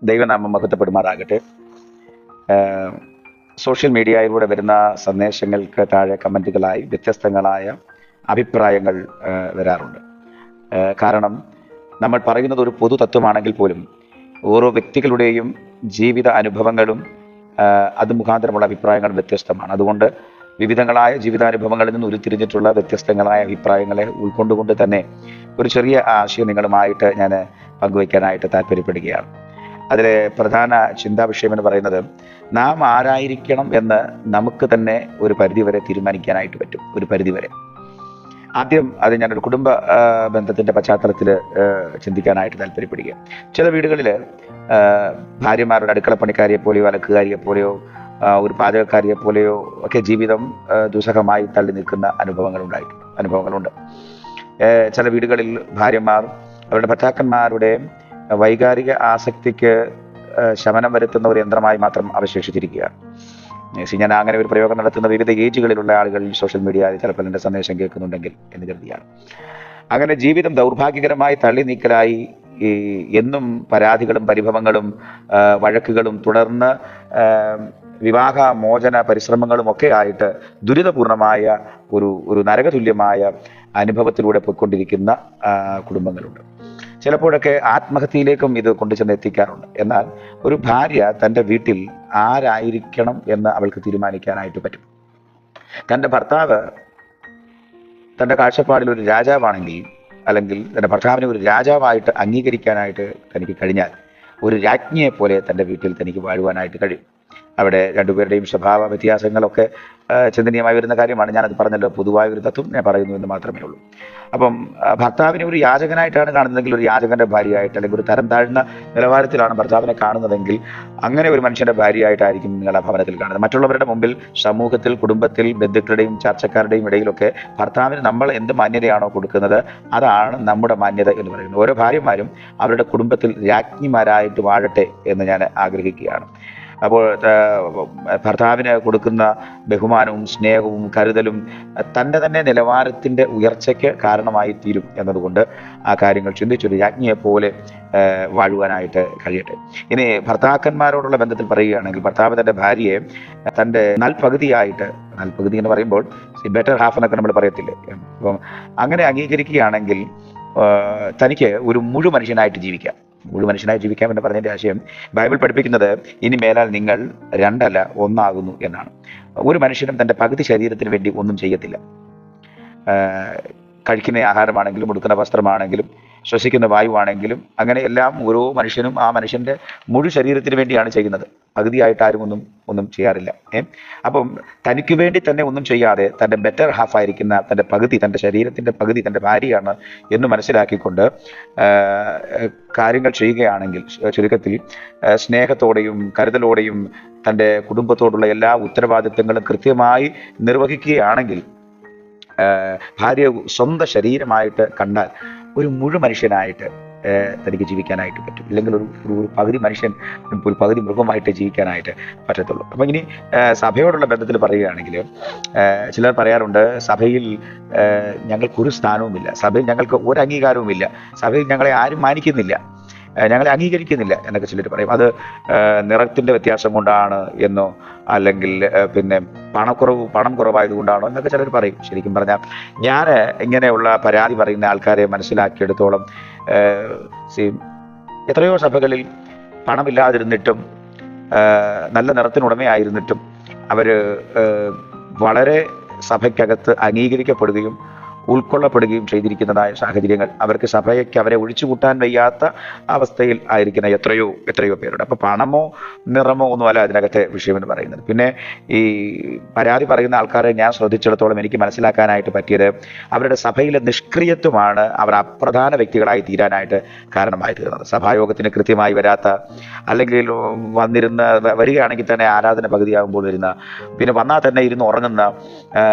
ദൈവനാമം മഹത്വപ്പെടുമാറാകട്ടെ. സോഷ്യൽ മീഡിയയിലൂടെ വരുന്ന സന്ദേശങ്ങൾക്ക് താഴെ കമൻറ്റുകളായി വ്യത്യസ്തങ്ങളായ അഭിപ്രായങ്ങൾ വരാറുണ്ട്. കാരണം നമ്മൾ പറയുന്നത് ഒരു പൊതു തത്വമാണെങ്കിൽ പോലും ഓരോ വ്യക്തികളുടെയും ജീവിത അനുഭവങ്ങളും അത് മുഖാന്തരമുള്ള അഭിപ്രായങ്ങൾ വ്യത്യസ്തമാണ്. അതുകൊണ്ട് വിവിധങ്ങളായ ജീവിതാനുഭവങ്ങളിൽ നിന്ന് ഉരുത്തിരിഞ്ഞിട്ടുള്ള വ്യത്യസ്തങ്ങളായ അഭിപ്രായങ്ങളെ ഉൾക്കൊണ്ടുകൊണ്ട് തന്നെ ഒരു ചെറിയ ആശയം നിങ്ങളുമായിട്ട് ഞാൻ പങ്കുവയ്ക്കാനായിട്ട് താല്പര്യപ്പെടുകയാണ്. അതിലെ പ്രധാന ചിന്താ വിഷയം എന്ന് പറയുന്നത്, നാം ആരായിരിക്കണം എന്ന് നമുക്ക് തന്നെ ഒരു പരിധിവരെ തീരുമാനിക്കാനായിട്ട് പറ്റും. ഒരു പരിധിവരെ ആദ്യം അത് ഞാനൊരു കുടുംബ ബന്ധത്തിൻ്റെ പശ്ചാത്തലത്തിൽ ചിന്തിക്കാനായിട്ട് താല്പര്യപ്പെടുക. ചില വീടുകളിൽ ഭാര്യമാരുടെ അടുക്കളപ്പണിക്കാരിയെ പോലെയോ അലക്കുകാരിയെ പോലെയോ ഒരു പാചകക്കാരിയെ പോലെയോ ഒക്കെ ജീവിതം ദുസ്സഹമായി തള്ളി നിൽക്കുന്ന അനുഭവങ്ങളുണ്ട്. ചില വീടുകളിൽ ഭാര്യമാർ അവരുടെ ഭർത്താക്കന്മാരുടെ വൈകാരിക ആസക്തിക്ക് ശമനം വരുത്തുന്ന ഒരു യന്ത്രമായി മാത്രം അവശേഷിച്ചിരിക്കുകയാണ്. ഞാൻ അങ്ങനെ ഒരു പ്രയോഗം നടത്തുന്ന വിവിധ ഏജുകളിലുള്ള ആളുകൾ സോഷ്യൽ മീഡിയയിൽ ചിലപ്പോൾ എൻ്റെ സന്ദേശം കേൾക്കുന്നുണ്ടെങ്കിൽ എന്ന് കരുതിയാണ്. അങ്ങനെ ജീവിതം ദൗർഭാഗ്യകരമായി തള്ളി നീക്കലായി എന്നും പരാതികളും പരിഭവങ്ങളും വഴക്കുകളും തുടർന്ന് വിവാഹ മോചന പരിശ്രമങ്ങളും ഒക്കെ ആയിട്ട് ദുരിതപൂർണമായ ഒരു നരകതുല്യമായ അനുഭവത്തിലൂടെ പോയിക്കൊണ്ടിരിക്കുന്ന കുടുംബങ്ങളുണ്ട്. ചിലപ്പോഴൊക്കെ ആത്മഹത്യയിലേക്കും ഇത് കൊണ്ടുചെന്ന് എത്തിക്കാറുണ്ട്. എന്നാൽ ഒരു ഭാര്യ തൻ്റെ വീട്ടിൽ ആരായിരിക്കണം എന്ന് അവൾക്ക് തീരുമാനിക്കാനായിട്ട് പറ്റും. തൻ്റെ ഭർത്താവ് തൻ്റെ കാഴ്ചപ്പാടിൽ ഒരു രാജാവാണെങ്കിൽ, അല്ലെങ്കിൽ തൻ്റെ ഭർത്താവിനെ ഒരു രാജാവായിട്ട് അംഗീകരിക്കാനായിട്ട് തനിക്ക് കഴിഞ്ഞാൽ ഒരു രാജ്ഞിയെ പോലെ തൻ്റെ വീട്ടിൽ തനിക്ക് വാഴുവാനായിട്ട് കഴിയും. അവിടെ രണ്ടുപേരുടെയും സ്വഭാവ വ്യത്യാസങ്ങളൊക്കെ ചിന്തനീയമായി വരുന്ന കാര്യമാണ്. ഞാനത് പറഞ്ഞല്ലോ, പൊതുവായ ഒരു തത്വം ഞാൻ പറയുന്നു എന്ന് മാത്രമേ ഉള്ളൂ. അപ്പം ഭർത്താവിനെ ഒരു യാചകനായിട്ടാണ് കാണുന്നതെങ്കിൽ, ഒരു യാചകന്റെ ഭാര്യയായിട്ട്, അല്ലെങ്കിൽ ഒരു തരം താഴ്ന്ന നിലവാരത്തിലാണ് ഭർത്താവിനെ കാണുന്നതെങ്കിൽ, അങ്ങനെ ഒരു മനുഷ്യന്റെ ഭാര്യയായിട്ടായിരിക്കും നിങ്ങളുടെ ഭവനത്തിൽ കാണുന്നത്. മറ്റുള്ളവരുടെ മുമ്പിൽ, സമൂഹത്തിൽ, കുടുംബത്തിൽ, ബന്ധുക്കളുടെയും ചർച്ചക്കാരുടെയും ഇടയിലൊക്കെ ഭർത്താവിന് നമ്മൾ എന്ത് മാന്യതയാണോ കൊടുക്കുന്നത്, അതാണ് നമ്മുടെ മാന്യത എന്ന് പറയുന്നത്. ഓരോ ഭാര്യമാരും അവരുടെ കുടുംബത്തിൽ രാജ്ഞിമാരായിട്ട് വാഴട്ടെ എന്ന് ഞാൻ ആഗ്രഹിക്കുകയാണ്. അപ്പോൾ ഭർത്താവിന് കൊടുക്കുന്ന ബഹുമാനവും സ്നേഹവും കരുതലും തൻ്റെ തന്നെ നിലവാരത്തിൻ്റെ ഉയർച്ചയ്ക്ക് കാരണമായി തീരും എന്നതുകൊണ്ട് ആ കാര്യങ്ങൾ ചിന്തിച്ചൊരു രാജ്ഞിയെപ്പോലെ വാഴുവാനായിട്ട് കഴിയട്ടെ. ഇനി ഭർത്താക്കന്മാരോടുള്ള ബന്ധത്തിൽ പറയുകയാണെങ്കിൽ, ഭർത്താവ് തൻ്റെ ഭാര്യയെ തൻ്റെ നൽപകുതി എന്ന് പറയുമ്പോൾ ബെറ്റർ ഹാഫ് എന്നൊക്കെ നമ്മൾ പറയത്തില്ലേ, അപ്പം അങ്ങനെ അംഗീകരിക്കുകയാണെങ്കിൽ തനിക്ക് ഒരു മുഴു മനുഷ്യനായിട്ട് ജീവിക്കാം എന്ന് പറഞ്ഞതിൻ്റെ ആശയം ബൈബിൾ പഠിപ്പിക്കുന്നത്, ഇനി മേലാൽ നിങ്ങൾ രണ്ടല്ല ഒന്നാകുന്നു എന്നാണ്. ഒരു മനുഷ്യനും തൻ്റെ പകുതി ശരീരത്തിന് വേണ്ടി ഒന്നും ചെയ്യത്തില്ല. കഴിക്കുന്ന ആഹാരമാണെങ്കിലും, ഉടുക്കുന്ന വസ്ത്രമാണെങ്കിലും, ശ്വസിക്കുന്ന വായുവാണെങ്കിലും, അങ്ങനെ എല്ലാം ഓരോ മനുഷ്യനും ആ മനുഷ്യൻ്റെ മുഴു ശരീരത്തിന് വേണ്ടിയാണ് ചെയ്യുന്നത്. പകുതിയായിട്ട് ആരും ഒന്നും ചെയ്യാറില്ല. അപ്പം തനിക്ക് വേണ്ടി തന്നെ ഒന്നും ചെയ്യാതെ തൻ്റെ ബെറ്റർ ഹാഫ് ആയിരിക്കുന്ന തൻ്റെ ശരീരത്തിൻ്റെ പകുതി തൻ്റെ ഭാര്യയാണ് എന്ന് മനസ്സിലാക്കിക്കൊണ്ട് കാര്യങ്ങൾ ചെയ്യുകയാണെങ്കിൽ, ചുരുക്കത്തിൽ സ്നേഹത്തോടെയും കരുതലോടെയും തൻ്റെ കുടുംബത്തോടുള്ള എല്ലാ ഉത്തരവാദിത്തങ്ങളും കൃത്യമായി നിർവഹിക്കുകയാണെങ്കിൽ, ഭാര്യ സ്വന്തം ശരീരമായിട്ട് കണ്ടാൽ ഒരു മുഴു മനുഷ്യനായിട്ട് തനിക്ക് ജീവിക്കാനായിട്ട് പറ്റും. ഇല്ലെങ്കിൽ ഒരു പകുതി മനുഷ്യൻ, ഒരു പകുതി മൃഗമായിട്ട് ജീവിക്കാനായിട്ട് പറ്റത്തുള്ളൂ. അപ്പം ഇനി സഭയോടുള്ള ബന്ധത്തിൽ പറയുകയാണെങ്കിൽ, ചിലർ പറയാറുണ്ട്, സഭയിൽ ഞങ്ങൾക്കൊരു സ്ഥാനവുമില്ല, സഭയിൽ ഞങ്ങൾക്ക് ഒരു അംഗീകാരവുമില്ല, സഭയിൽ ഞങ്ങളെ ആരും മാനിക്കുന്നില്ല, ഞങ്ങളെ അംഗീകരിക്കുന്നില്ല എന്നൊക്കെ ചിലർ പറയും. അത് നിറത്തിൻ്റെ വ്യത്യാസം കൊണ്ടാണ് എന്നോ, അല്ലെങ്കിൽ പിന്നെ പണം കുറവായതുകൊണ്ടാണോ എന്നൊക്കെ ചിലർ പറയും. ശരിക്കും പറഞ്ഞാൽ ഞാൻ ഇങ്ങനെയുള്ള പരാതി പറയുന്ന ആൾക്കാരെ മനസ്സിലാക്കിയെടുത്തോളം, എത്രയോ സഭകളിൽ പണമില്ലാതിരുന്നിട്ടും നല്ല നിറത്തിനുടമയായിരുന്നിട്ടും അവർ വളരെ സഭയ്ക്കകത്ത് അംഗീകരിക്കപ്പെടുകയും ഉൾക്കൊള്ളപ്പെടുകയും ചെയ്തിരിക്കുന്നതായ സാഹചര്യങ്ങൾ, അവർക്ക് സഭയ്ക്ക് അവരെ ഒഴിച്ചുകൂട്ടാൻ വയ്യാത്ത അവസ്ഥയിൽ ആയിരിക്കുന്ന എത്രയോ പേരുണ്ട്. അപ്പോൾ പണമോ നിറമോ ഒന്നുമല്ല അതിനകത്തെ വിഷയമെന്ന് പറയുന്നത്. പിന്നെ ഈ പരാതി പറയുന്ന ആൾക്കാരെ ഞാൻ ശ്രദ്ധിച്ചിടത്തോളം എനിക്ക് മനസ്സിലാക്കാനായിട്ട് പറ്റിയത്, അവരുടെ സഭയിലെ നിഷ്ക്രിയത്വമാണ് അവർ അപ്രധാന വ്യക്തികളായി തീരാനായിട്ട് കാരണമായി തീർന്നത്. സഭായോഗത്തിന് കൃത്യമായി വരാത്ത, അല്ലെങ്കിൽ വരികയാണെങ്കിൽ തന്നെ ആരാധന പകുതിയാകുമ്പോൾ വരുന്ന, പിന്നെ വന്നാൽ തന്നെ ഇരുന്ന് ഉറങ്ങുന്ന,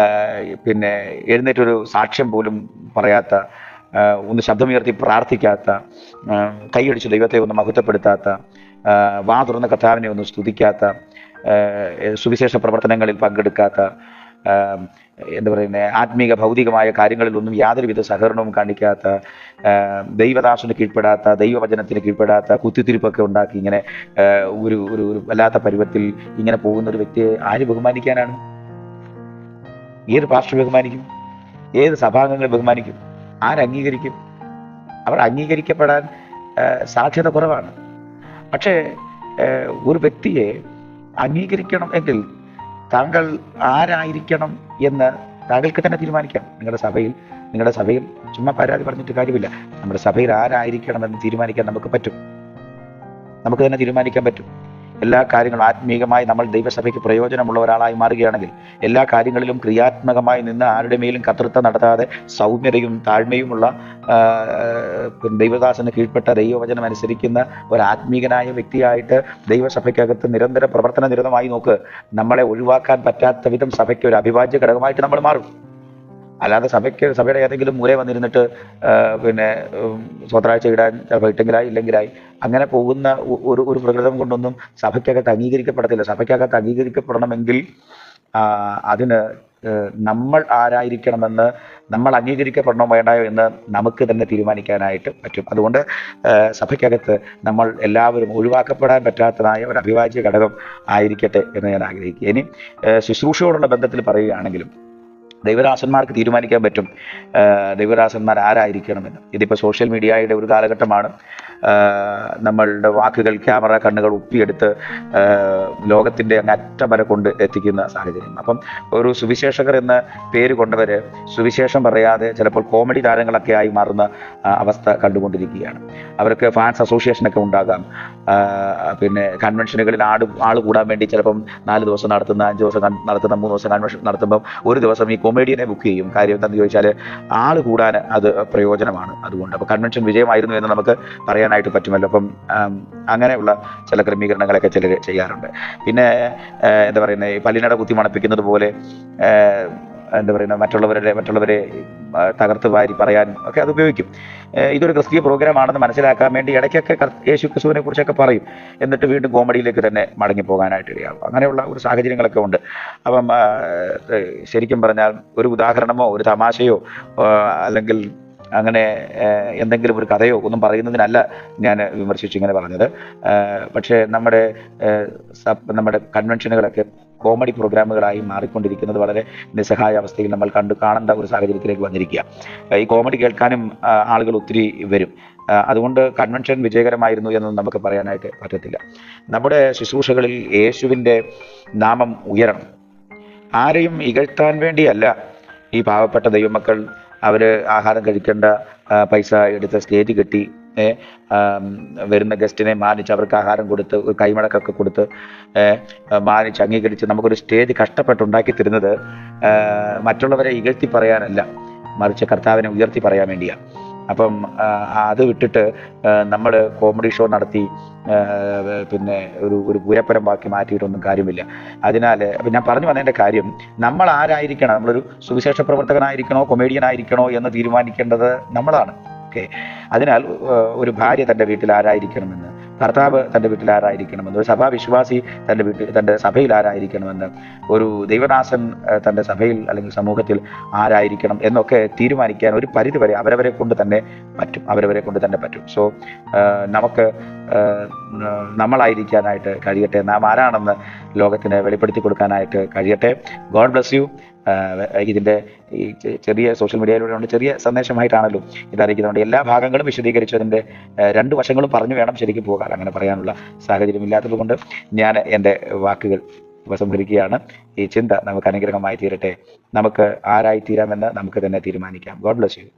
പിന്നെ എഴുന്നേറ്റൊരു സാക്ഷ്യം പോലും പറയാത്ത, ഒന്ന് ശബ്ദമുയർത്തി പ്രാർത്ഥിക്കാത്ത, കൈയടിച്ച് ദൈവത്തെ ഒന്ന് മഹത്വപ്പെടുത്താത്ത, വാ തുറന്ന കർത്താവിനെ ഒന്ന് സ്തുതിക്കാത്ത, സുവിശേഷ പ്രവർത്തനങ്ങളിൽ പങ്കെടുക്കാത്ത, എന്താ പറയുന്നത്, ആത്മീക ഭൗതികമായ കാര്യങ്ങളിലൊന്നും യാതൊരുവിധ സഹകരണവും കാണിക്കാത്ത, ദൈവദാസന് കീഴ്പ്പെടാത്ത, ദൈവവചനത്തിന് കീഴ്പ്പെടാത്ത, കുത്തിത്തിരിപ്പൊക്കെ ഉണ്ടാക്കി ഇങ്ങനെ ഒരു ഒരു ഒരു വല്ലാത്ത പരുവത്തിൽ ഇങ്ങനെ പോകുന്ന ഒരു വ്യക്തിയെ ആര് ബഹുമാനിക്കാനാണ്? ഏത് പാസ്റ്റർ ബഹുമാനിക്കും? ഏത് സഭാംഗങ്ങൾ ബഹുമാനിക്കും? ആരംഗീകരിക്കും? അവർ അംഗീകരിക്കപ്പെടാൻ സാധ്യത കുറവാണ്. പക്ഷേ ഒരു വ്യക്തിയെ അംഗീകരിക്കണം എങ്കിൽ താങ്കൾ ആരായിരിക്കണം എന്ന് താങ്കൾക്ക് തന്നെ തീരുമാനിക്കാം. നിങ്ങളുടെ സഭയിൽ ചുമ്മാ പരാതി പറഞ്ഞിട്ട് കാര്യമില്ല. നമ്മുടെ സഭയിൽ ആരായിരിക്കണമെന്ന് തീരുമാനിക്കാൻ നമുക്ക് തന്നെ തീരുമാനിക്കാൻ പറ്റും. എല്ലാ കാര്യങ്ങളും ആത്മീകമായി നമ്മൾ ദൈവസഭയ്ക്ക് പ്രയോജനമുള്ള ഒരാളായി മാറുകയാണെങ്കിൽ, എല്ലാ കാര്യങ്ങളിലും ക്രിയാത്മകമായി നിന്ന് ആരുടെ മേലും കർത്തൃത്വം നടത്താതെ സൗമ്യതയും താഴ്മയുമുള്ള ദൈവദാസന് കീഴ്പ്പെട്ട ദൈവവചനം അനുസരിക്കുന്ന ഒരു ആത്മീകനായ വ്യക്തിയായിട്ട് ദൈവസഭയ്ക്കകത്ത് നിരന്തര പ്രവർത്തന നിരതമായി നോക്ക്. നമ്മളെ ഒഴിവാക്കാൻ പറ്റാത്ത വിധം സഭയ്ക്ക് ഒരു അവിഭാജ്യ ഘടകമായിട്ട് നമ്മൾ മാറും. അല്ലാതെ സഭയുടെ ഏതെങ്കിലും മൂല വന്നിരുന്നിട്ട് സ്വത്രാഴ്ച ഇടാൻ ചിലപ്പോൾ ഇട്ടെങ്കിലായി ഇല്ലെങ്കിലായി അങ്ങനെ പോകുന്ന ഒരു പ്രകൃതം കൊണ്ടൊന്നും സഭയ്ക്കകത്ത് അംഗീകരിക്കപ്പെടത്തില്ല. സഭയ്ക്കകത്ത് അംഗീകരിക്കപ്പെടണമെങ്കിൽ അതിന് നമ്മൾ ആരായിരിക്കണമെന്ന്, നമ്മൾ അംഗീകരിക്കപ്പെടണോ വേണ്ടായോ എന്ന് നമുക്ക് തന്നെ തീരുമാനിക്കാനായിട്ട് പറ്റും. അതുകൊണ്ട് സഭയ്ക്കകത്ത് നമ്മൾ എല്ലാവരും ഒഴിവാക്കപ്പെടാൻ പറ്റാത്തതായ ഒരു അവിഭാജ്യ ഘടകം ആയിരിക്കട്ടെ എന്ന് ഞാൻ ആഗ്രഹിക്കുക. ഇനി ശുശ്രൂഷയോടുള്ള ബന്ധത്തിൽ പറയുകയാണെങ്കിലും ദൈവദാസന്മാർക്ക് തീരുമാനിക്കാൻ പറ്റും ദൈവദാസന്മാർ ആരായിരിക്കണമെന്ന്. ഇതിപ്പോൾ സോഷ്യൽ മീഡിയയുടെ ഒരു കാലഘട്ടമാണ്. നമ്മളുടെ വാക്കുകൾ, ക്യാമറ കണ്ണുകൾ ഒപ്പിയെടുത്ത് ലോകത്തിൻ്റെ അങ്ങറ്റം വരെ കൊണ്ട് എത്തിക്കുന്ന സാഹചര്യം. അപ്പം ഒരു സുവിശേഷകർ എന്ന പേര് കൊണ്ടവർ സുവിശേഷം പറയാതെ ചിലപ്പോൾ കോമഡി താരങ്ങളൊക്കെ ആയി മാറുന്ന അവസ്ഥ കണ്ടുകൊണ്ടിരിക്കുകയാണ്. അവർക്ക് ഫാൻസ് അസോസിയേഷനൊക്കെ ഉണ്ടാകാം. കൺവെൻഷനുകളിൽ ആൾ കൂടാൻ വേണ്ടി ചിലപ്പം 4 ദിവസം നടത്തുന്ന, 5 ദിവസം നടത്തുന്ന, 3 ദിവസം കൺവെൻഷൻ നടത്തുമ്പം ഒരു ദിവസം ഈ കൊമേഡിയനെ ബുക്ക് ചെയ്യും. കാര്യം എന്താണെന്ന് ചോദിച്ചാൽ ആൾ കൂടാൻ അത് പ്രയോജനമാണ്. അതുകൊണ്ട് അപ്പോൾ കൺവെൻഷൻ വിജയമായിരുന്നു എന്ന് നമുക്ക് പറയാനായിട്ട് പറ്റുമല്ലോ. അപ്പം അങ്ങനെയുള്ള ചില ക്രമീകരണങ്ങളൊക്കെ ചിലർ ചെയ്യാറുണ്ട്. പിന്നെ എന്താ പറയുന്നത്, ഈ പല്ലിനട കുത്തി മണപ്പിക്കുന്നത് പോലെ എന്താ പറയുന്നത്, മറ്റുള്ളവരെ തകർത്ത് വാരി പറയാൻ ഒക്കെ അത് ഉപയോഗിക്കും. ഇതൊരു ക്രിസ്തീയ പ്രോഗ്രാമാണെന്ന് മനസ്സിലാക്കാൻ വേണ്ടി ഇടയ്ക്കൊക്കെ യേശു ക്രിസ്തുവിനെ കുറിച്ചൊക്കെ പറയും. എന്നിട്ട് വീണ്ടും കോമഡിയിലേക്ക് തന്നെ മടങ്ങിപ്പോകാനായിട്ട് ഇടയാകും. അങ്ങനെയുള്ള ഒരു സാഹചര്യങ്ങളൊക്കെ ഉണ്ട്. അപ്പം ശരിക്കും പറഞ്ഞാൽ ഒരു ഉദാഹരണമോ ഒരു തമാശയോ അല്ലെങ്കിൽ അങ്ങനെ എന്തെങ്കിലും ഒരു കഥയോ ഒന്നും പറയുന്നതിനല്ല ഞാൻ വിമർശിച്ചു ഇങ്ങനെ പറഞ്ഞത്. പക്ഷേ നമ്മുടെ കൺവെൻഷനുകളൊക്കെ കോമഡി പ്രോഗ്രാമുകളായി മാറിക്കൊണ്ടിരിക്കുന്നത് വളരെ നിസ്സഹായ അവസ്ഥയിൽ നമ്മൾ കാണേണ്ട ഒരു സാഹചര്യത്തിലേക്ക് വന്നിരിക്കുക. ഈ കോമഡി കേൾക്കാനും ആളുകൾ ഒത്തിരി വരും. അതുകൊണ്ട് കൺവെൻഷൻ വിജയകരമായിരുന്നു എന്നൊന്നും നമുക്ക് പറയാനായിട്ട് പറ്റത്തില്ല. നമ്മുടെ ശുശ്രൂഷകളിൽ യേശുവിൻ്റെ നാമം ഉയരണം. ആരെയും ഇകഴ്ത്താൻ വേണ്ടിയല്ല ഈ പാവപ്പെട്ട ദൈവമക്കൾ അവർ ആഹാരം കഴിക്കേണ്ട പൈസ എടുത്ത് സ്റ്റേജ് കെട്ടി വരുന്ന ഗസ്റ്റിനെ മാനിച്ച് അവർക്ക് ആഹാരം കൊടുത്ത് ഒരു കൈമടക്കൊക്കെ കൊടുത്ത് മാനിച്ച് അംഗീകരിച്ച് നമുക്കൊരു സ്റ്റേജ് കഷ്ടപ്പെട്ടുണ്ടാക്കി തരുന്നത് മറ്റുള്ളവരെ ഇകഴ്ത്തി പറയാനല്ല, മറിച്ച് കർത്താവിനെ ഉയർത്തി പറയാൻ വേണ്ടിയാണ്. അപ്പം അത് വിട്ടിട്ട് നമ്മൾ കോമഡി ഷോ നടത്തി ഒരു പൂരപ്പരമാക്കി മാറ്റിയിട്ടൊന്നും കാര്യമില്ല. അതിനാൽ ഞാൻ പറഞ്ഞു വന്നതിൻ്റെ കാര്യം, നമ്മൾ ആരായിരിക്കണം, നമ്മളൊരു സുവിശേഷ പ്രവർത്തകനായിരിക്കണോ കൊമേഡിയൻ ആയിരിക്കണോ എന്ന് തീരുമാനിക്കേണ്ടത് നമ്മളാണ്. അതിനാൽ ഒരു ഭാര്യ തൻ്റെ വീട്ടിൽ ആരായിരിക്കണമെന്ന്, ഭർത്താവ് തൻ്റെ വീട്ടിൽ ആരായിരിക്കണമെന്ന്, ഒരു സഭാവിശ്വാസി തൻ്റെ സഭയിൽ ആരായിരിക്കണമെന്ന്, ഒരു ദൈവദാസൻ തൻ്റെ സഭയിൽ അല്ലെങ്കിൽ സമൂഹത്തിൽ ആരായിരിക്കണം എന്നൊക്കെ തീരുമാനിക്കാൻ ഒരു പരിധിവരെ അവരവരെ കൊണ്ട് തന്നെ പറ്റും. സോ നമുക്ക് നമ്മളായിരിക്കാനായിട്ട് കഴിയട്ടെ, നാം ആരാണെന്ന് ലോകത്തിന് വെളിപ്പെടുത്തി കൊടുക്കാനായിട്ട് കഴിയട്ടെ. God bless you. ഇതിൻ്റെ ഈ ചെറിയ സോഷ്യൽ മീഡിയയിലൂടെ ചെറിയ സന്ദേശമായിട്ടാണല്ലോ ഇതറിയിക്കുന്നുണ്ട്. എല്ലാ ഭാഗങ്ങളും വിശദീകരിച്ചതിൻ്റെ 2 വശങ്ങളും പറഞ്ഞു വേണം ശരിക്കും പോകാൻ. അങ്ങനെ പറയാനുള്ള സാഹചര്യം ഇല്ലാത്തത് കൊണ്ട് ഞാൻ എൻ്റെ വാക്കുകൾ ഉപസംഹരിക്കുകയാണ്. ഈ ചിന്ത നമുക്ക് അനുഗ്രഹമായി തീരട്ടെ. നമുക്ക് ആരായി തീരാമെന്ന് നമുക്ക് തന്നെ തീരുമാനിക്കാം. God bless you.